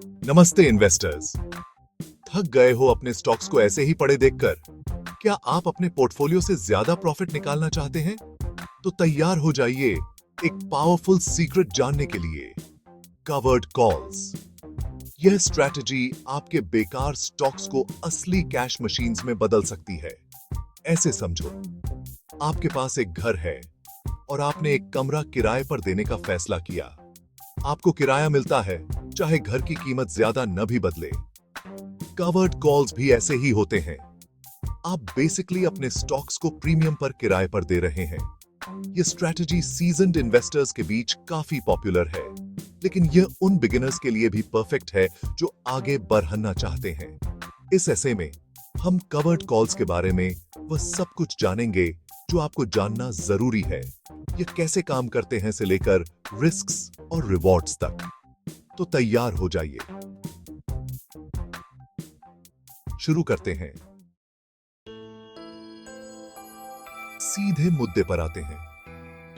नमस्ते इन्वेस्टर्स। थक गए हो अपने स्टॉक्स को ऐसे ही पड़े देखकर? क्या आप अपने पोर्टफोलियो से ज्यादा प्रॉफिट निकालना चाहते हैं? तो तैयार हो जाइए एक पावरफुल सीक्रेट जानने के लिए। Covered calls. यह स्ट्रैटेजी आपके बेकार स्टॉक्स को असली कैश मशीन्स में बदल सकती है। ऐसे समझो, आपके पास एक घर है और आपने एक कमरा किराए पर देने का फैसला किया। आपको किराया मिलता है, चाहे घर की कीमत ज्यादा न भी बदले। कवर्ड कॉल्स भी ऐसे ही होते हैं। आप बेसिकली अपने स्टॉक्स को प्रीमियम पर किराए पर दे रहे हैं। यह स्ट्रैटेजी सीजन्ड इन्वेस्टर्स के बीच काफी पॉपुलर है, लेकिन यह उन बिगिनर्स के लिए भी परफेक्ट है जो आगे बढ़ना चाहते हैं। इस ऐसे में हम कवर्ड कॉल्स के बारे में वह सब कुछ जानेंगे जो आपको जानना जरूरी है। ये कैसे काम करते हैं से लेकर रिस्क्स और रिवॉर्ड्स तक। तो तैयार हो जाइए, शुरू करते हैं। सीधे मुद्दे पर आते हैं।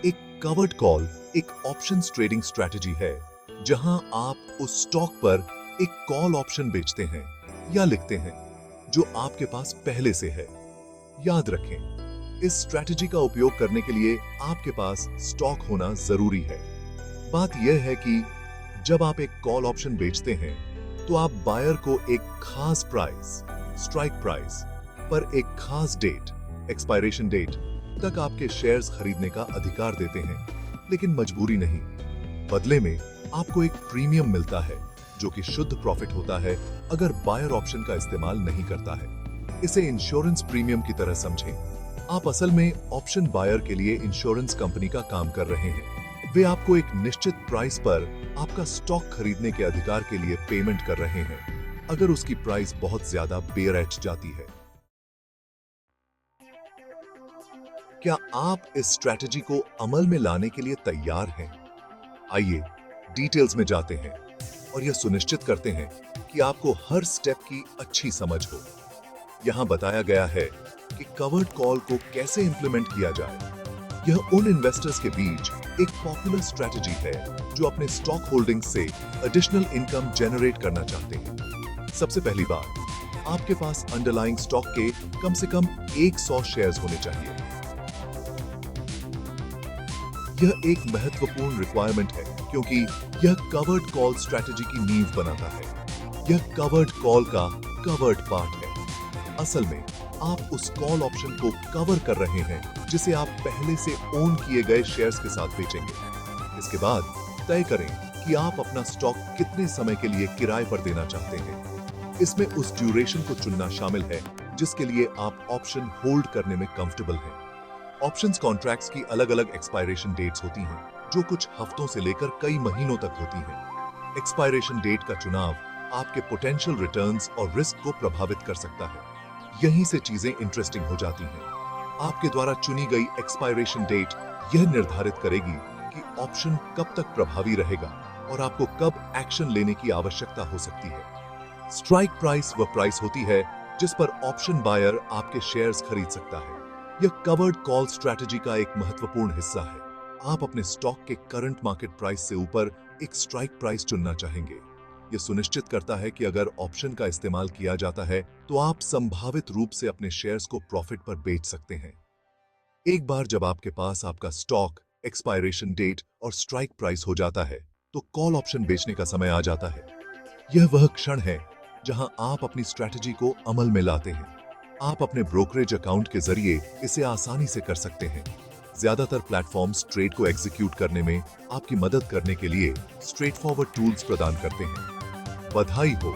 एक कवर्ड कॉल एक ऑप्शंस ट्रेडिंग स्ट्रैटेजी है, जहां आप उस स्टॉक पर एक कॉल ऑप्शन बेचते हैं या लिखते हैं जो आपके पास पहले से है। याद रखें, इस स्ट्रैटेजी का उपयोग करने के लिए आपके पास स्टॉक होना जरूरी है। बात यह है कि जब आप एक कॉल ऑप्शन बेचते हैं तो आप बायर को एक खास प्राइस, स्ट्राइक प्राइस पर एक खास डेट, एक्सपायरेशन डेट तक आपके शेयर्स खरीदने का अधिकार देते हैं, लेकिन मजबूरी नहीं। बदले में आपको एक प्रीमियम मिलता है जो कि शुद्ध प्रॉफिट होता है अगर बायर ऑप्शन का इस्तेमाल नहीं करता है। इसे इंश्योरेंस प्रीमियम की तरह समझें। आप असल में ऑप्शन बायर के लिए इंश्योरेंस कंपनी का काम कर रहे हैं। वे आपको एक निश्चित प्राइस पर आपका स्टॉक खरीदने के अधिकार के लिए पेमेंट कर रहे हैं अगर उसकी प्राइस बहुत ज्यादा बेरहच जाती है। क्या आप इस स्ट्रैटेजी को अमल में लाने के लिए तैयार हैं? आइए डिटेल्स में जाते हैं और यह सुनिश्चित करते हैं कि आपको हर स्टेप की अच्छी समझ हो। यहां बताया गया है कि कवर्ड कॉल को कैसे इंप्लीमेंट किया जाए। यह उन इन्वेस्टर्स के बीच एक पॉपुलर स्ट्रैटेजी है जो अपने स्टॉक होल्डिंग से एडिशनल इनकम जनरेट करना चाहते हैं। सबसे पहली बात, आपके पास अंडरलाइंग स्टॉक के कम से कम 100 शेयर्स होने चाहिए। यह एक महत्वपूर्ण रिक्वायरमेंट है क्योंकि यह कवर्ड कॉल स्ट्रैटेजी की नींव बनाता है। यह कवर्ड कॉल का कवर्ड पार्ट है। असल में आप उस कॉल ऑप्शन को कवर कर रहे हैं जिसे आप पहले से ओन किए गए शेयर्स के साथ बेचेंगे। इसके बाद तय करें कि आप अपना स्टॉक कितने समय के लिए किराए पर देना चाहते हैं। इसमें उस ड्यूरेशन को चुनना शामिल है जिसके लिए आप ऑप्शन होल्ड करने में कंफर्टेबल हैं। ऑप्शंस कॉन्ट्रैक्ट्स की अलग-अलग एक्सपायरेशन डेट्स होती हैं, जो कुछ हफ्तों से लेकर कई महीनों तक होती हैं। एक्सपायरेशन डेट का चुनाव आपके पोटेंशियल रिटर्न्स और रिस्क को प्रभावित कर सकता है। यहीं से चीजें इंटरेस्टिंग हो जाती हैं। आपके द्वारा चुनी गई एक्सपायरेशन डेट यह निर्धारित करेगी कि ऑप्शन कब तक प्रभावी रहेगा और आपको कब एक्शन लेने की आवश्यकता हो सकती है। स्ट्राइक प्राइस वह प्राइस होती है जिस पर ऑप्शन बायर आपके शेयर्स खरीद सकता है। यह कवर्ड कॉल स्ट्रैटेजी का एक महत्वपूर्ण हिस्सा है। आप अपने स्टॉक के करंट मार्केट प्राइस से ऊपर एक स्ट्राइक प्राइस चुनना चाहेंगे। यह सुनिश्चित करता है कि अगर ऑप्शन का इस्तेमाल किया जाता है तो आप संभावित रूप से अपने शेयर्स को प्रॉफिट पर बेच सकते हैं। एक बार जब आपके पास आपका स्टॉक, एक्सपायरेशन डेट और स्ट्राइक प्राइस हो जाता है तो कॉल ऑप्शन बेचने का समय आ जाता है। यह वह क्षण है जहां आप अपनी स्ट्रैटेजी को अमल में लाते हैं। आप अपने ब्रोकरेज अकाउंट के जरिए इसे आसानी से कर सकते हैं। ज्यादातर प्लेटफॉर्म्स ट्रेड को एग्जीक्यूट करने में आपकी मदद करने के लिए स्ट्रेट फॉरवर्ड टूल्स प्रदान करते हैं। बधाई हो,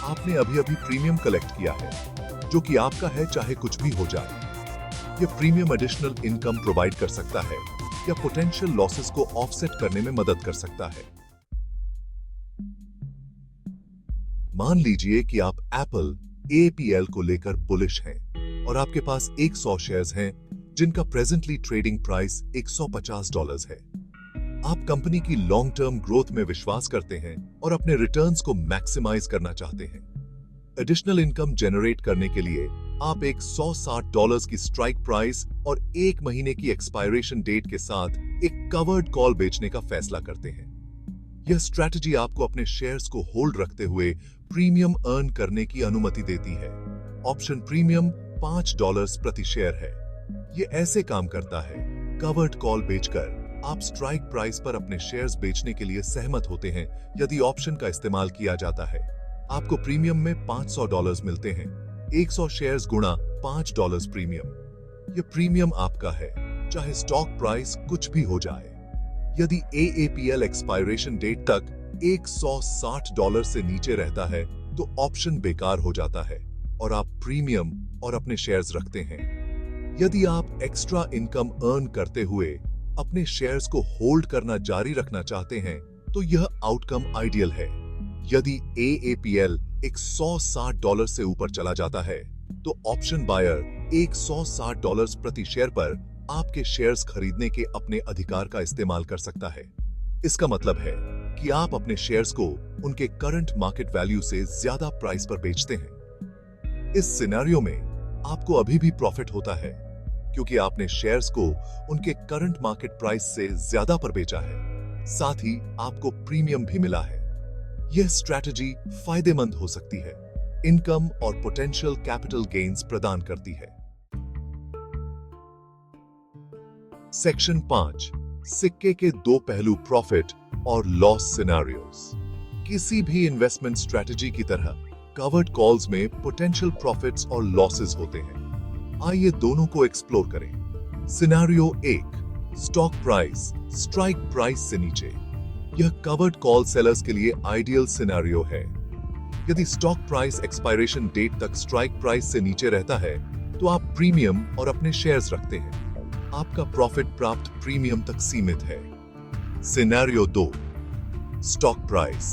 आपने अभी-अभी प्रीमियम कलेक्ट किया है, जो कि आपका है चाहे कुछ भी हो जाए। यह प्रीमियम एडिशनल इनकम प्रोवाइड कर सकता है या पोटेंशियल लॉसेस को ऑफसेट करने में मदद कर सकता है। मान लीजिए कि आप एप्पल APL को लेकर बुलिश हैं और आपके पास 100 शेयर्स हैं जिनका प्रेजेंटली ट्रेडिंग प्राइस $150 है। आप कंपनी की लॉन्ग टर्म ग्रोथ में विश्वास करते हैं और अपने रिटर्न्स को मैक्सिमाइज करना चाहते हैं। एडिशनल इनकम जनरेट करने के लिए आप एक $160 की स्ट्राइक प्राइस और 1 महीने की एक्सपायरेशन डेट के साथ एक कवर्ड कॉल बेचने का फैसला करते हैं। यह स्ट्रैटेजी आपको अपने शेयर्स को होल्ड रखते हुए प्रीमियम अर्न करने की अनुमति देती है। ऑप्शन प्रीमियम $5 प्रति शेयर है। यह ऐसे काम करता है, कवर्ड कॉल बेचकर आप स्ट्राइक प्राइस पर अपने शेयर्स बेचने के लिए सहमत होते हैं। यदि ऑप्शन का इस्तेमाल किया जाता है, आपको प्रीमियम में $500 मिलते हैं। 100 शेयर्स गुणा $5 प्रीमियम। यह प्रीमियम आपका है, चाहे स्टॉक प्राइस कुछ भी हो जाए। यदि AAPL एक्सपायरेशन डेट तक $160 से नीचे रहता है तो ऑप्शन बेकार हो जाता है और आप प्रीमियम और अपने शेयर्स रखते हैं। यदि आप एक्स्ट्रा इनकम अर्न करते हुए अपने शेयर्स को होल्ड करना जारी रखना चाहते हैं तो यह आउटकम आइडियल है। यदि AAPL $160 से ऊपर चला जाता है तो ऑप्शन बायर $160 प्रति शेयर पर आपके शेयर्स खरीदने के अपने अधिकार का इस्तेमाल कर सकता है। इसका मतलब है कि आप अपने शेयर्स को उनके करंट मार्केट वैल्यू से ज्यादा प्राइस पर बेचते हैं। इस सिनेरियो में आपको अभी भी प्रॉफिट होता है क्योंकि आपने शेयर्स को उनके करंट मार्केट प्राइस से ज्यादा पर बेचा है। साथ ही आपको प्रीमियम भी मिला है। यह स्ट्रैटेजी फायदेमंद हो सकती है, इनकम और पोटेंशियल कैपिटल गेन्स प्रदान करती है। सेक्शन 5, सिक्के के दो पहलू प्रॉफिट और लॉस सिनेरियोज। किसी भी इन्वेस्टमेंट स्ट्रैटेजी की तरह कवर्ड कॉल्स में पोटेंशियल प्रॉफिट्स और लॉसेस होते हैं। आइए दोनों को एक्सप्लोर करें। Scenario 1, stock price strike price से नीचे। यह कवर्ड कॉल सेलर्स के लिए आइडियल सिनेरियो है। यदि स्टॉक प्राइस एक्सपायरेशन डेट तक स्ट्राइक प्राइस से नीचे रहता है तो आप प्रीमियम और अपने शेयर्स रखते हैं। आपका प्रॉफिट प्राप्त प्रीमियम तक सीमित है। Scenario 2, stock price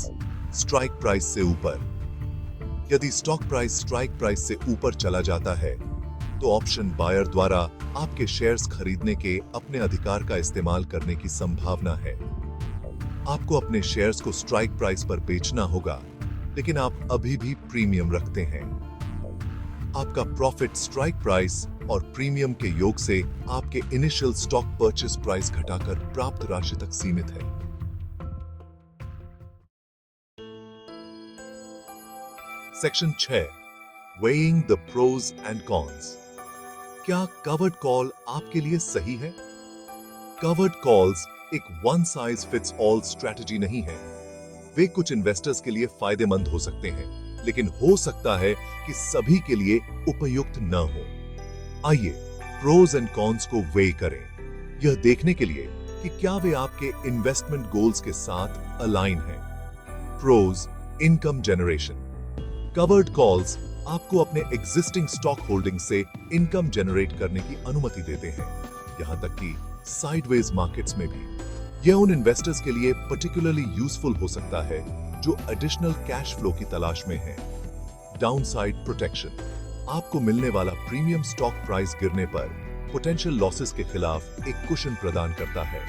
strike price से ऊपर। यदि स्टॉक प्राइस स्ट्राइक प्राइस से ऊपर चला जाता है तो ऑप्शन बायर द्वारा आपके शेयर्स खरीदने के अपने अधिकार का इस्तेमाल करने की संभावना है। आपको अपने शेयर्स को स्ट्राइक प्राइस पर बेचना होगा, लेकिन आप अभी भी प्रीमियम रखते हैं। आपका प्रॉफिट स्ट्राइक प्राइस और प्रीमियम के योग से आपके इनिशियल स्टॉक परचेस प्राइस घटाकर प्राप्त राशि तक सीमित है। Section 6, weighing the pros and cons. क्या कवर्ड कॉल आपके लिए सही है? कवर्ड कॉल्स एक one size fits all strategy नहीं है। वे कुछ इन्वेस्टर्स के लिए फायदेमंद हो सकते हैं, लेकिन हो सकता है कि सभी के लिए उपयुक्त न हो। आइए प्रोज एंड कॉन्स को वे करें, यह देखने के लिए कि क्या वे आपके इन्वेस्टमेंट गोल्स के साथ अलाइन हैं। Pros, income generation. Covered calls आपको अपने एग्जिस्टिंग स्टॉक होल्डिंग से इनकम जनरेट करने की अनुमति देते हैं, यहां तक कि साइडवेज मार्केट्स में भी। यह उन इन्वेस्टर्स के लिए पर्टिकुलरली यूजफुल हो सकता है जो एडिशनल कैश फ्लो की तलाश में हैं। Downside protection. आपको मिलने वाला प्रीमियम स्टॉक प्राइस गिरने पर पोटेंशियल लॉसेस के खिलाफ एक कुशन प्रदान करता है।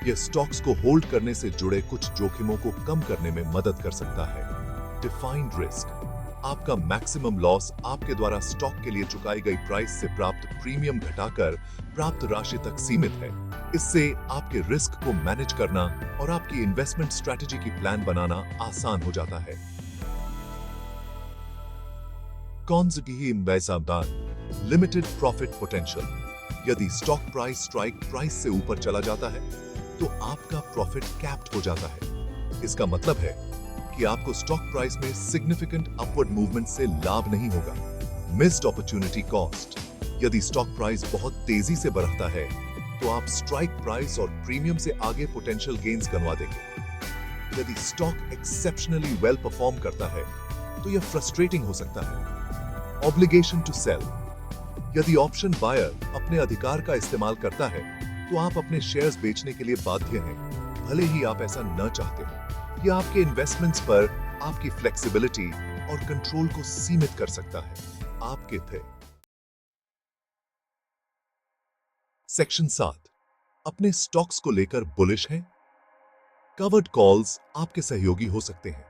यह स्टॉक्स को होल्ड करने से जुड़े कुछ जोखिमों को कम करने में मदद कर सकता है। Defined risk. आपका मैक्सिमम लॉस आपके द्वारा स्टॉक के लिए चुकाई गई प्राइस से प्राप्त प्रीमियम घटाकर प्राप्त राशि तक सीमित है। इससे आपके रिस्क को मैनेज करना और आपकी इन्वेस्टमेंट स्ट्रैटेजी की प्लान बनाना आसान हो जाता है। कॉन्स की लिमिटेड प्रॉफिट पोटेंशियल। यदि स्टॉक प्राइस स्ट्राइक प्राइस से ऊपर चला जाता है तो आपका प्रॉफिट कैप्ड हो जाता है। इसका मतलब है कि आपको स्टॉक प्राइस में सिग्निफिकेंट अपवर्ड मूवमेंट से लाभ नहीं होगा। Missed opportunity cost. यदि स्टॉक प्राइस बहुत तेजी से बढ़ता है तो आप स्ट्राइक प्राइस और प्रीमियम से आगे पोटेंशियल गेन्स गंवा देंगे। यदि स्टॉक एक्सेप्शनली वेल परफॉर्म करता है तो यह फ्रस्ट्रेटिंग हो सकता है। Obligation to sell. यदि ऑप्शन बायर अपने अधिकार का इस्तेमाल करता है तो आप अपने शेयर्स बेचने के लिए बाध्य हैं, भले ही आप ऐसा न चाहते हो। यह आपके इन्वेस्टमेंट्स पर आपकी फ्लेक्सिबिलिटी और कंट्रोल को सीमित कर सकता है। आपके थे। सेक्शन 7, अपने स्टॉक्स को लेकर बुलिश हैं? कवर्ड कॉल्स आपके सहयोगी हो सकते हैं।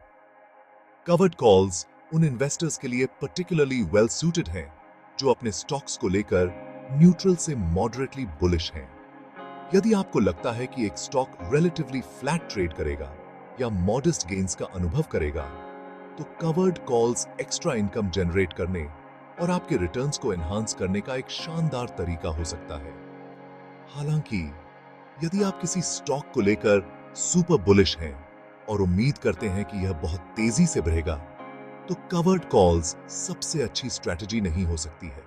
कवर्ड कॉल्स उन इन्वेस्टर्स के लिए पर्टिकुलरली वेल सूटेड हैं जो अपने स्टॉक्स को लेकर न्यूट्रल से मॉडरेटली बुलिश हैं। यदि आपको लगता है कि एक स्टॉक रिलेटिवली फ्लैट ट्रेड करेगा या मॉडेस्ट गेन्स का अनुभव करेगा, तो covered calls extra income generate करने और आपके रिटर्न्स को एनहांस करने का एक शानदार तरीका हो सकता है। हालांकि यदि आप किसी स्टॉक को लेकर सुपर बुलिश हैं और उम्मीद करते हैं कि यह बहुत तेजी से बढ़ेगा, तो कवर्ड कॉल्स सबसे अच्छी स्ट्रैटेजी नहीं हो सकती है।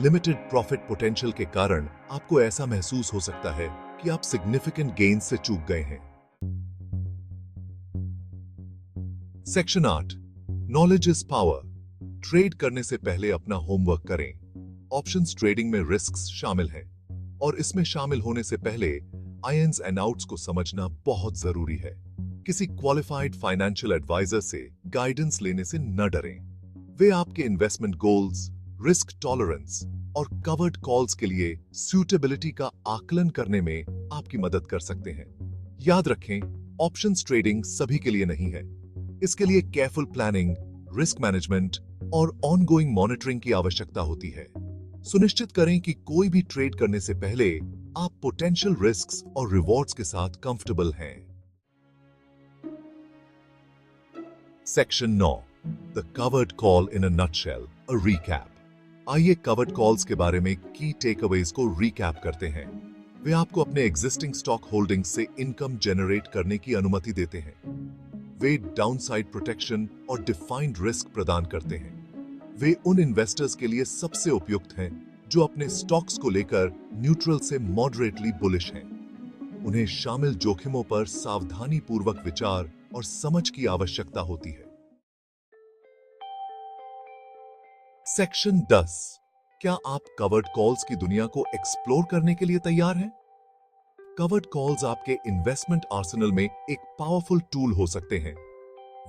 लिमिटेड प्रॉफिट पोटेंशियल के कारण आपको ऐसा महसूस हो सकता है कि आप सिग्निफिकेंट गेन्स से चूक गए हैं। Section 8, knowledge is power. Trade करने से पहले अपना होमवर्क करें। ऑप्शंस ट्रेडिंग में रिस्क्स शामिल हैं और इसमें शामिल होने से पहले आइन्स एंड आउट्स को समझना बहुत जरूरी है। किसी क्वालिफाइड फाइनेंशियल एडवाइजर से गाइडेंस लेने से न डरें। वे आपके इन्वेस्टमेंट गोल्स, रिस्क टॉलरेंस और कवर्ड कॉल्स के लिए सूटेबिलिटी का आकलन करने में आपकी मदद कर सकते हैं। याद रखें, ऑप्शंस ट्रेडिंग सभी के लिए नहीं है। इसके लिए केयरफुल प्लानिंग, रिस्क मैनेजमेंट और ऑनगोइंग मॉनिटरिंग की आवश्यकता होती है। सुनिश्चित करें कि कोई भी ट्रेड करने से पहले आप पोटेंशियल रिस्क्स और रिवॉर्ड्स के साथ कंफर्टेबल हैं। Section 9, the covered call in a nutshell, a recap. आइए कवर्ड कॉल्स के बारे में की टेकअवेज को रीकैप करते हैं। वे आपको अपने एग्जिस्टिंग स्टॉक होल्डिंग्स से इनकम जनरेट करने की अनुमति देते हैं। वे डाउनसाइड प्रोटेक्शन और डिफाइंड रिस्क प्रदान करते हैं। वे उन इन्वेस्टर्स के लिए सबसे उपयुक्त हैं जो अपने स्टॉक्स को लेकर न्यूट्रल से मॉडरेटली बुलिश हैं। उन्हें शामिल जोखिमों पर सावधानी पूर्वक विचार और समझ की आवश्यकता होती है। सेक्शन 10, क्या आप कवर्ड कॉल्स की दुनिया को एक्सप्लोर करने के लिए तैयार हैं? कवर्ड कॉल्स आपके इन्वेस्टमेंट आर्सेनल में एक पावरफुल टूल हो सकते हैं।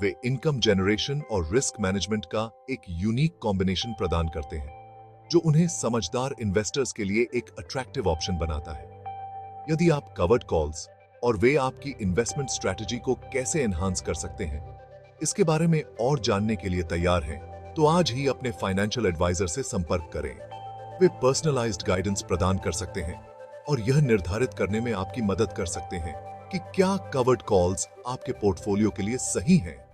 वे इनकम जनरेशन और रिस्क मैनेजमेंट का एक यूनिक कॉम्बिनेशन प्रदान करते हैं, जो उन्हें समझदार इन्वेस्टर्स के लिए एक अट्रैक्टिव ऑप्शन बनाता है। यदि आप कवर्ड कॉल्स और वे आपकी इन्वेस्टमेंट स्ट्रैटेजी को कैसे एनहांस कर सकते हैं, इसके बारे में और जानने के लिए तैयार हैं, तो आज ही अपने फाइनेंशियल एडवाइजर से संपर्क करें। वे पर्सनलाइज्ड गाइडेंस प्रदान कर सकते हैं और यह निर्धारित करने में आपकी मदद कर सकते हैं कि क्या कवर्ड कॉल्स आपके पोर्टफोलियो के लिए सही हैं।